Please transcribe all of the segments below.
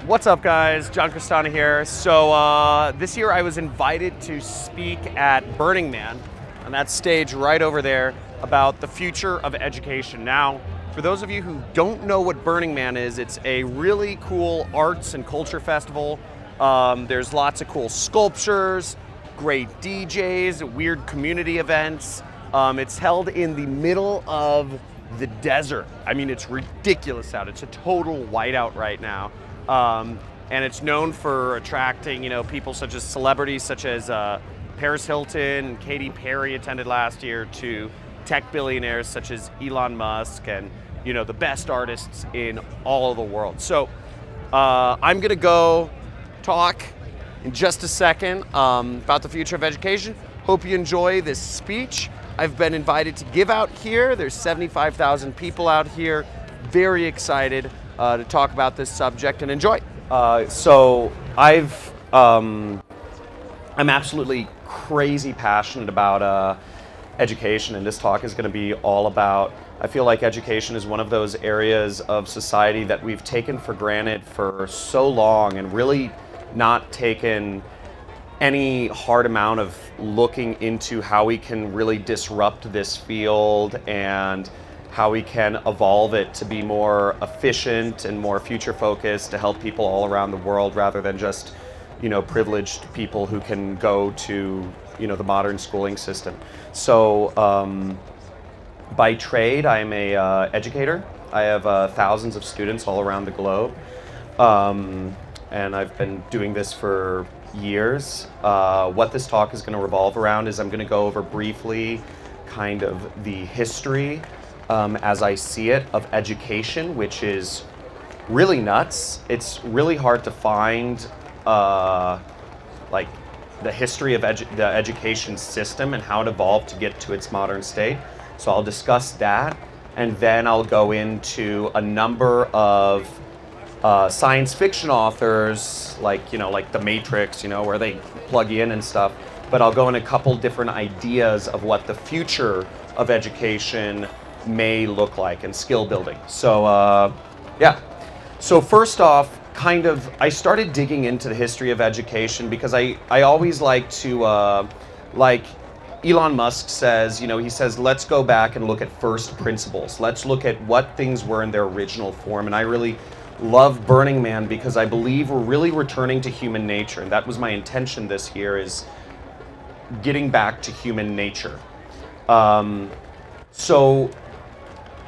What's up, guys? John Crestani here. So this year I was invited to speak at Burning Man on that stage right over there about the future of education. Now, for those of you who don't know what Burning Man is, it's a really cool arts and culture festival. There's lots of cool sculptures, great DJs, weird community events. It's held in the middle of the desert. I mean, it's ridiculous out. It's a total whiteout right now. And it's known for attracting, people such as celebrities such as Paris Hilton and Katy Perry attended last year, to tech billionaires such as Elon Musk and, the best artists in all of the world. So I'm gonna go talk in just a second about the future of education. Hope you enjoy this speech I've been invited to give out here. There's 75,000 people out here. Very excited to talk about this subject and enjoy. So I'm absolutely crazy passionate about education, and this talk is going to be all about, I feel like education is one of those areas of society that we've taken for granted for so long and really not taken any hard amount of looking into how we can really disrupt this field and how we can evolve it to be more efficient and more future focused to help people all around the world, rather than just, privileged people who can go to, the modern schooling system. So by trade, I'm a educator. I have thousands of students all around the globe. And I've been doing this for years. What this talk is going to revolve around is I'm going to go over briefly kind of the history as I see it of education, which is really nuts. It's really hard to find like the history of the education system and how it evolved to get to its modern state. So I'll discuss that, and then I'll go into a number of science fiction authors, like The Matrix, where they plug you in and stuff. But I'll go in a couple different ideas of what the future of education may look like, and skill building. So yeah. So first off, I started digging into the history of education because I always like to, like Elon Musk says, he says, let's go back and look at first principles. Let's look at what things were in their original form. And I really love Burning Man because I believe we're really returning to human nature. And that was my intention this year, is getting back to human nature. So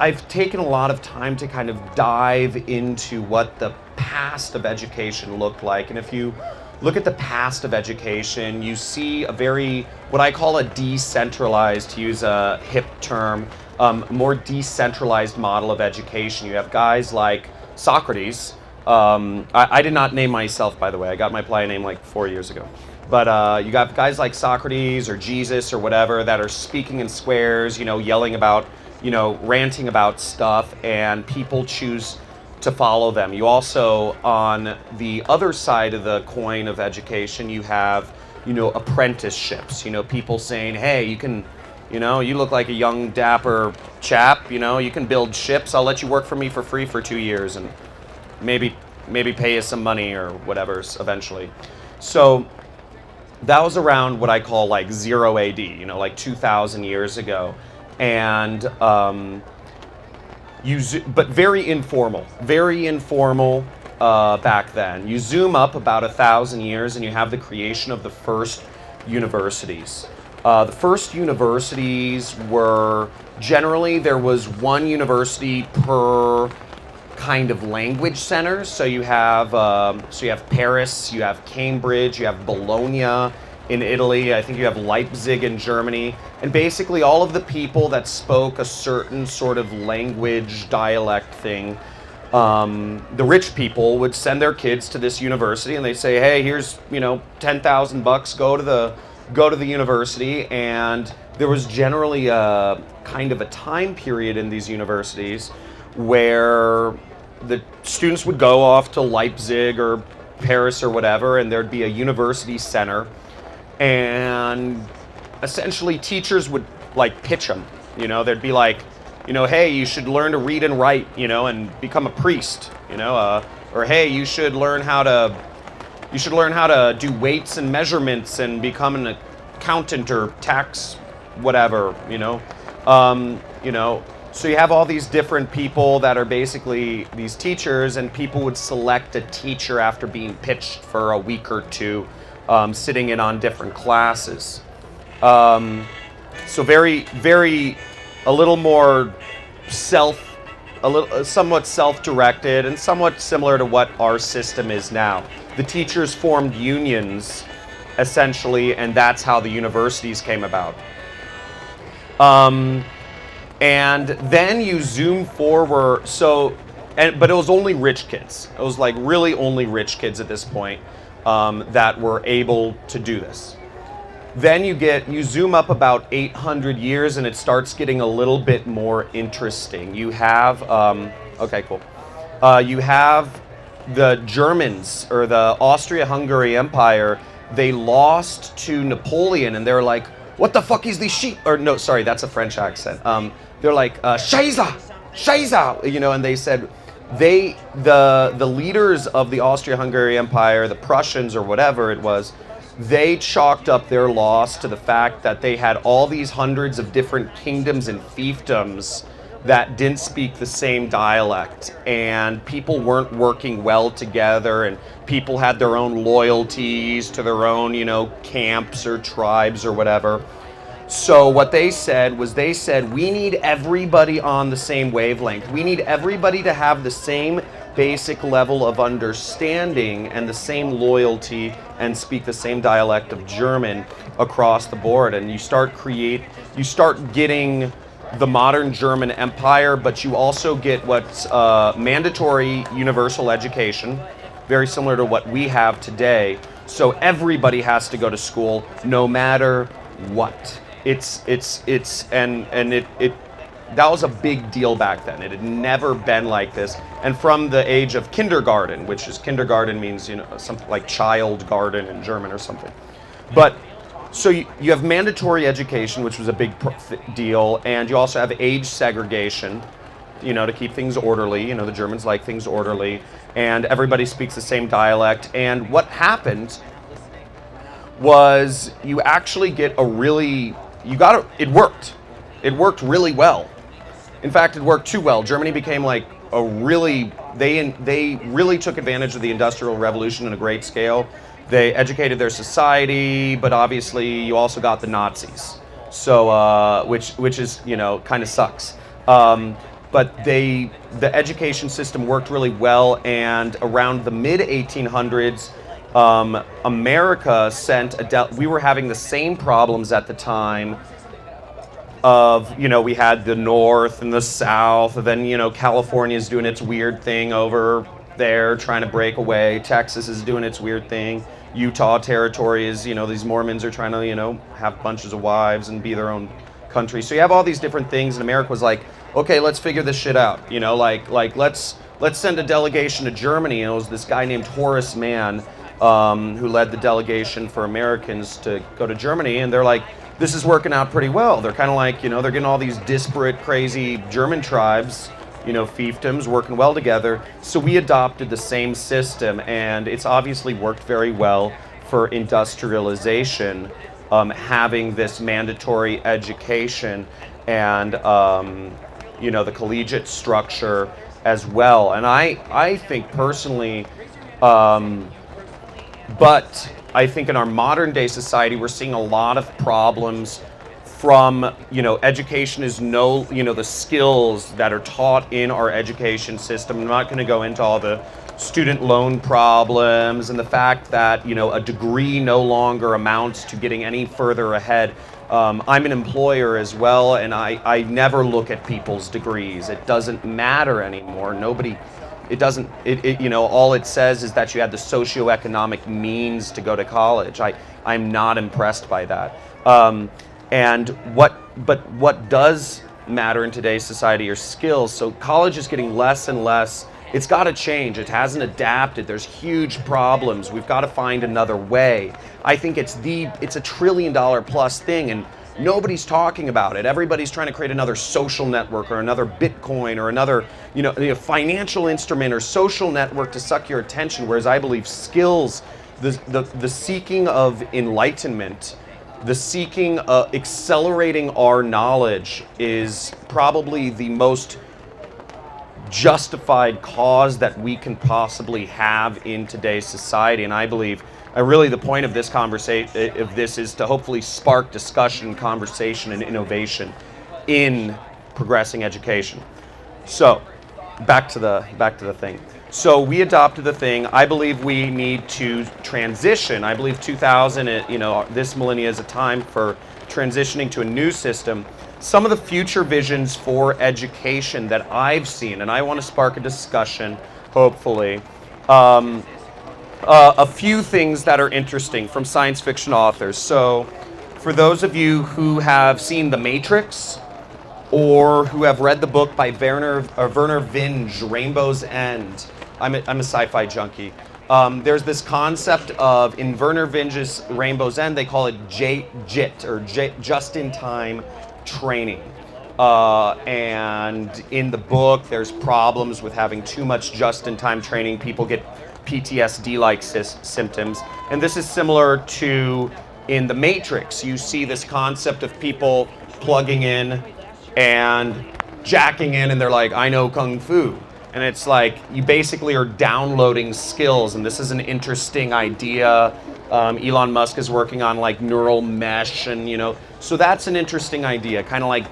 I've taken a lot of time to kind of dive into what the past of education looked like. And if you look at the past of education, you see a very, what I call a decentralized, to use a hip term, more decentralized model of education. You have guys like Socrates. I did not name myself, by the way. I got my playa name like 4 years ago. But you got guys like Socrates or Jesus or whatever that are speaking in squares, yelling about, ranting about stuff, and people choose to follow them. You also, on the other side of the coin of education, you have, apprenticeships, people saying, hey, you can, you look like a young, dapper chap, you can build ships. I'll let you work for me for free for 2 years and maybe pay you some money or whatever eventually. So that was around what I call like 0 AD, like 2,000 years ago. And but very informal back then. You zoom up about 1,000 years and you have the creation of the first universities. The first universities were generally, there was one university per kind of language center. So you have Paris, you have Cambridge, you have Bologna in Italy, I think you have Leipzig in Germany, and basically all of the people that spoke a certain sort of language, dialect thing, the rich people would send their kids to this university and they say, hey, here's, $10,000, go to the university. And there was generally a kind of a time period in these universities where the students would go off to Leipzig or Paris or whatever, and there'd be a university center, and essentially teachers would like pitch them. There'd be like, hey, you should learn to read and write, and become a priest. or hey, you should learn how to do weights and measurements and become an accountant or tax whatever, So you have all these different people that are basically these teachers, and people would select a teacher after being pitched for a week or two, sitting in on different classes. So very, very, a little more somewhat self-directed, and somewhat similar to what our system is now. The teachers formed unions, essentially, and that's how the universities came about. And then you zoom forward, but it was only rich kids. It was like really only rich kids at this point that were able to do this. Then you zoom up about 800 years, and it starts getting a little bit more interesting. You have, you have the Germans, or the Austria-Hungary Empire. They lost to Napoleon, and they're like, what the fuck is this shit? Or no, sorry, that's a French accent. They're like, Scheiße, and they said, the leaders of the Austria-Hungary Empire, the Prussians or whatever it was, they chalked up their loss to the fact that they had all these hundreds of different kingdoms and fiefdoms that didn't speak the same dialect, and people weren't working well together, and people had their own loyalties to their own, camps or tribes or whatever. So what they said was, we need everybody on the same wavelength. We need everybody to have the same basic level of understanding and the same loyalty and speak the same dialect of German across the board. And you start getting the modern German Empire, but you also get what's mandatory universal education, very similar to what we have today. So everybody has to go to school, no matter what. That was a big deal back then. It had never been like this. And from the age of kindergarten, kindergarten means, something like child garden in German or something. But so you have mandatory education, which was a big deal, and you also have age segregation, to keep things orderly. The Germans like things orderly, and everybody speaks the same dialect. And what happened was you actually get it worked. It worked really well. In fact, it worked too well. Germany became like they really took advantage of the Industrial Revolution on a great scale. They educated their society, but obviously you also got the Nazis. So, which is, kind of sucks. But the education system worked really well, and around the mid-1800s, America we were having the same problems at the time of, we had the North and the South, and then, California's doing its weird thing over there, trying to break away. Texas is doing its weird thing. Utah territory is, these Mormons are trying to, have bunches of wives and be their own country. So you have all these different things, and America was like, okay, let's figure this shit out. Let's send a delegation to Germany. And it was this guy named Horace Mann, who led the delegation for Americans to go to Germany, and they're like, this is working out pretty well. They're kind of like, they're getting all these disparate, crazy German tribes, fiefdoms working well together. So we adopted the same system, and it's obviously worked very well for industrialization, having this mandatory education and, the collegiate structure as well. And I think personally, but I think in our modern day society, we're seeing a lot of problems from, education is the skills that are taught in our education system. I'm not going to go into all the student loan problems and the fact that, a degree no longer amounts to getting any further ahead. I'm an employer as well, and I never look at people's degrees. It doesn't matter anymore. All it says is that you had the socioeconomic means to go to college. I'm not impressed by that. But what does matter in today's society are skills. So college is getting less and less. It's got to change. It hasn't adapted. There's huge problems. We've got to find another way. I think it's a $1 trillion plus thing, and Nobody's talking about it. Everybody's trying to create another social network or another Bitcoin or another, financial instrument or social network to suck your attention. Whereas I believe skills, the seeking of enlightenment, the seeking accelerating our knowledge is probably the most justified cause that we can possibly have in today's society. And I believe really the point of this conversation is to hopefully spark discussion, conversation, and innovation in progressing education. So back to the thing. So we adopted the thing. I believe we need to transition. I believe 2000, this millennia is a time for transitioning to a new system. Some of the future visions for education that I've seen, and I want to spark a discussion, hopefully. A few things that are interesting from science fiction authors. So for those of you who have seen The Matrix, or who have read the book by Werner Vinge, Rainbow's End. I'm a sci-fi junkie. There's this concept of, in Werner Vinge's Rainbow's End, they call it JIT, or just-in-time training. And in the book, there's problems with having too much just-in-time training. People get PTSD-like symptoms. And this is similar to in The Matrix. You see this concept of people plugging in and jacking in, and they're like, I know Kung Fu. And it's like, you basically are downloading skills, and this is an interesting idea. Elon Musk is working on like neural mesh, and so that's an interesting idea, kind of like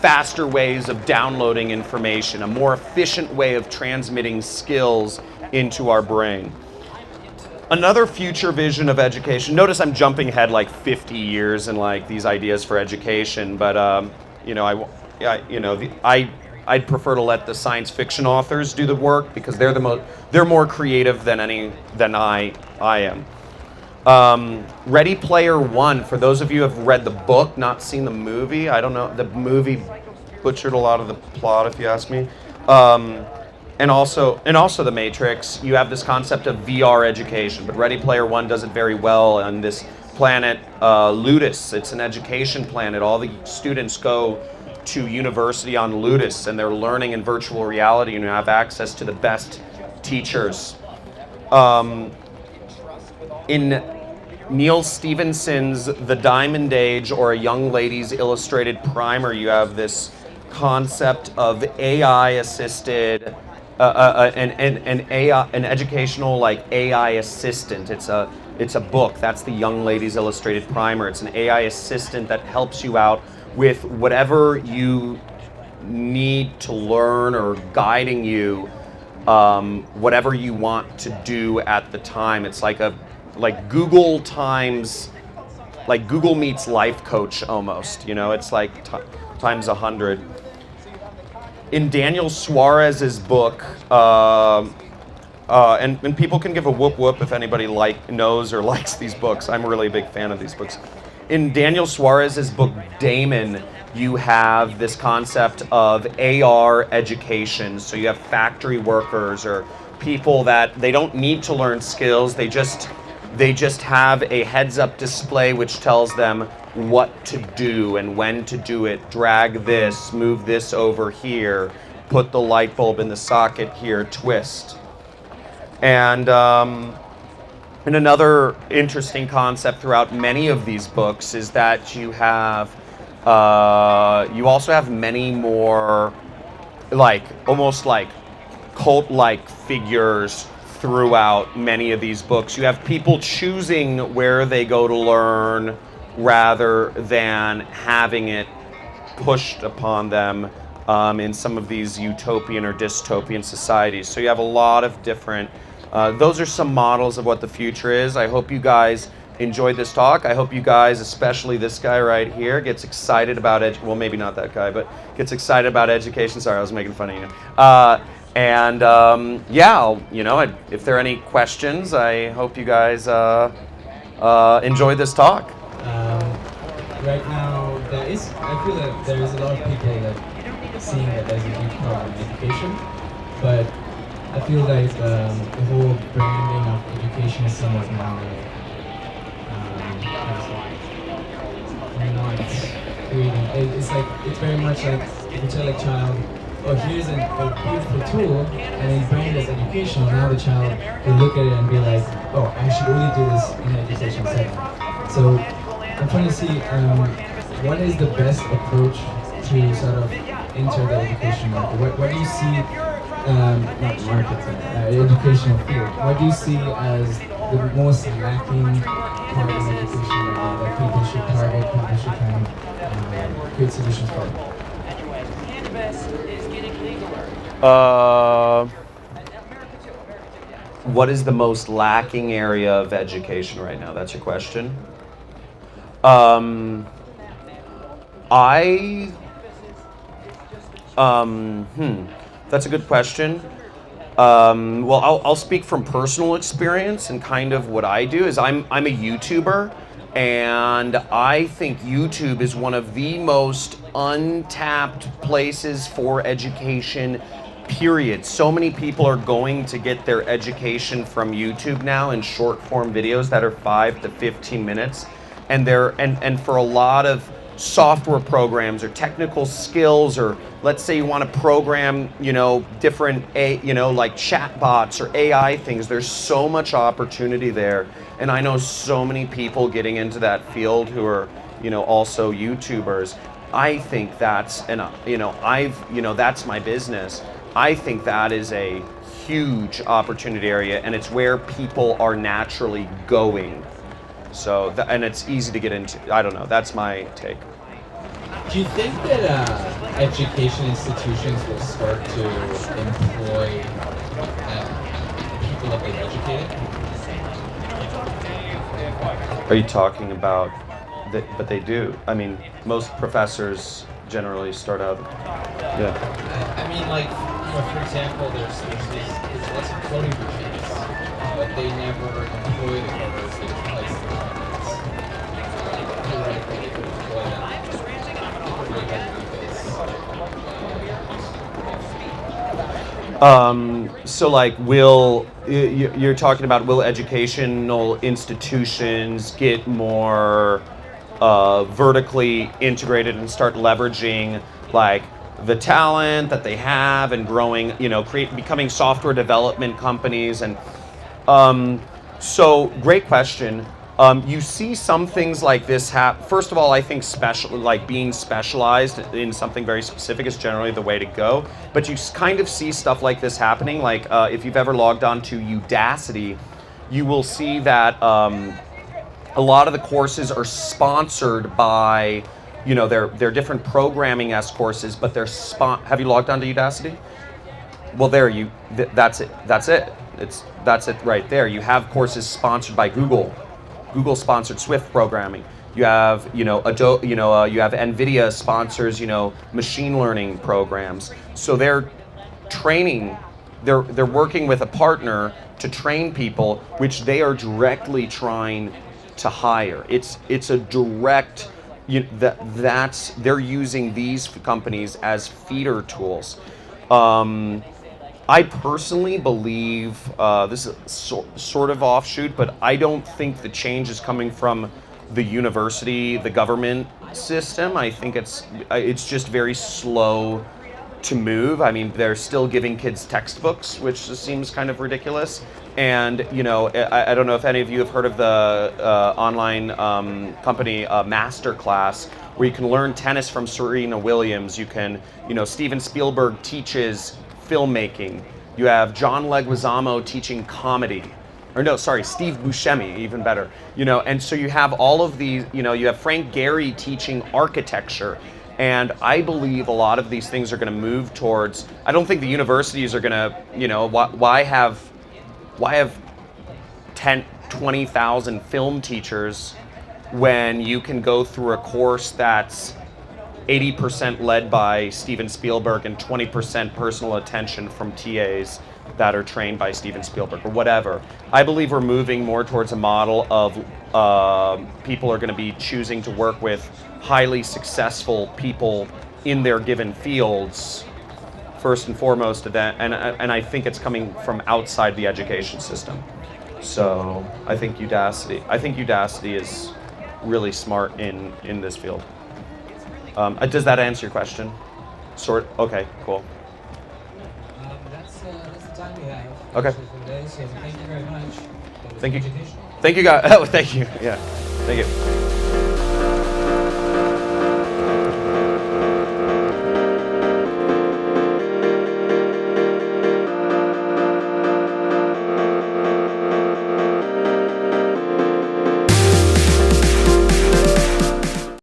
faster ways of downloading information, a more efficient way of transmitting skills into our brain. Another future vision of education, notice I'm jumping ahead like 50 years and like these ideas for education, but I'd prefer to let the science fiction authors do the work because they're more creative than I am. Ready Player One, for those of you who have read the book, not seen the movie, I don't know, the movie butchered a lot of the plot, if you ask me. And also The Matrix, you have this concept of VR education, but Ready Player One does it very well on this planet, Ludus. It's an education planet. All the students go to university on Ludus, and they're learning in virtual reality, and you have access to the best teachers. In Neil Stephenson's The Diamond Age, or A Young Lady's Illustrated Primer, you have this concept of AI-assisted, an educational like AI assistant. It's a book. That's the Young Lady's Illustrated Primer. It's an AI assistant that helps you out with whatever you need to learn, or guiding you, whatever you want to do at the time. It's like Google times, like Google meets life coach almost. It's like times 100. In Daniel Suarez's book, and people can give a whoop whoop if anybody knows or likes these books. I'm really a big fan of these books. In Daniel Suarez's book, Damon, you have this concept of AR education. So you have factory workers or people that they don't need to learn skills. They just have a heads-up display which tells them what to do and when to do it. Drag this, move this over here, put the light bulb in the socket here, twist. And another interesting concept throughout many of these books is that you also have many more almost like cult-like figures throughout many of these books. You have people choosing where they go to learn rather than having it pushed upon them in some of these utopian or dystopian societies. So you have a lot of different, those are some models of what the future is. I hope you guys enjoyed this talk. I hope you guys, especially this guy right here, gets excited about it. Well, maybe not that guy, but gets excited about education. Sorry, I was making fun of you. If there are any questions, I hope you guys enjoy this talk. Right now, I feel that there is a lot of people that seeing that there's a huge problem in education, but I feel like the whole branding of education is somewhat now not creating. It's like it's very much like if you tell a child, oh, here's a beautiful tool, and then you brand it as educational. Now the child will look at it and be like, oh, I should only do this in an education setting. So I'm trying to see what is the best approach to sort of enter the education market. What do you see? Not market, educational field. What do you see as the most lacking part of education right now that people should target, people should kind of create solutions for? What is the most lacking area of education right now? That's your question. I That's a good question. Well, I'll speak from personal experience, and kind of what I do is I'm a YouTuber, and I think YouTube is one of the most untapped places for education, period. So many people are going to get their education from YouTube now in short form videos that are 5 to 15 minutes, and and for a lot of software programs or technical skills, or let's say you want to program, different like chatbots or AI things, there's so much opportunity there. And I know so many people getting into that field who are, also YouTubers. I think that's, and that's my business. I think that is a huge opportunity area, and it's where people are naturally going. So, and it's easy to get into. I don't know. That's my take. Do you think that education institutions will start to employ people that they've educated? Are you talking about that? But they do. I mean, most professors generally start out. Yeah. I mean, like, for example, there's lots of coding machines, but they never employ the coders. They replace the coders. Theoretically, they could employ them. So like, you're talking about, will educational institutions get more vertically integrated and start leveraging like the talent that they have and growing, becoming software development companies? And so great question. You see some things like this happen. First of all, I think being specialized in something very specific is generally the way to go. But you kind of see stuff like this happening. Like if you've ever logged on to Udacity, you will see that a lot of the courses are sponsored by, they're different programming-esque courses, but they're Have you logged on to Udacity? Well, that's it. That's it. That's it right there. You have courses sponsored by Google. Google sponsored Swift programming. You have, Adobe, you have NVIDIA sponsors, machine learning programs. So they're training, they're working with a partner to train people, which they are directly trying to hire. It's a direct, they're using these companies as feeder tools. I personally believe, this is sort of offshoot, but I don't think the change is coming from the university, the government system. I think it's just very slow to move. I mean, they're still giving kids textbooks, which seems kind of ridiculous. And, I don't know if any of you have heard of the online company Masterclass, where you can learn tennis from Serena Williams. You can, Steven Spielberg teaches filmmaking. You have John Leguizamo teaching comedy. Or no, sorry, Steve Buscemi, even better. And so you have all of these, you have Frank Gehry teaching architecture. And I believe a lot of these things are going to move towards, I don't think the universities are going to, why have 10, 20,000 film teachers when you can go through a course that's 80% led by Steven Spielberg and 20% personal attention from TAs that are trained by Steven Spielberg or whatever. I believe we're moving more towards a model of people are going to be choosing to work with highly successful people in their given fields, first and foremost, and I think it's coming from outside the education system. So I think Udacity is really smart in this field. Does that answer your question? Okay, cool. That's the time we have. Okay. For today, so thank you very much. Thank you. Thank you, guys. Oh, thank you. Yeah. Thank you.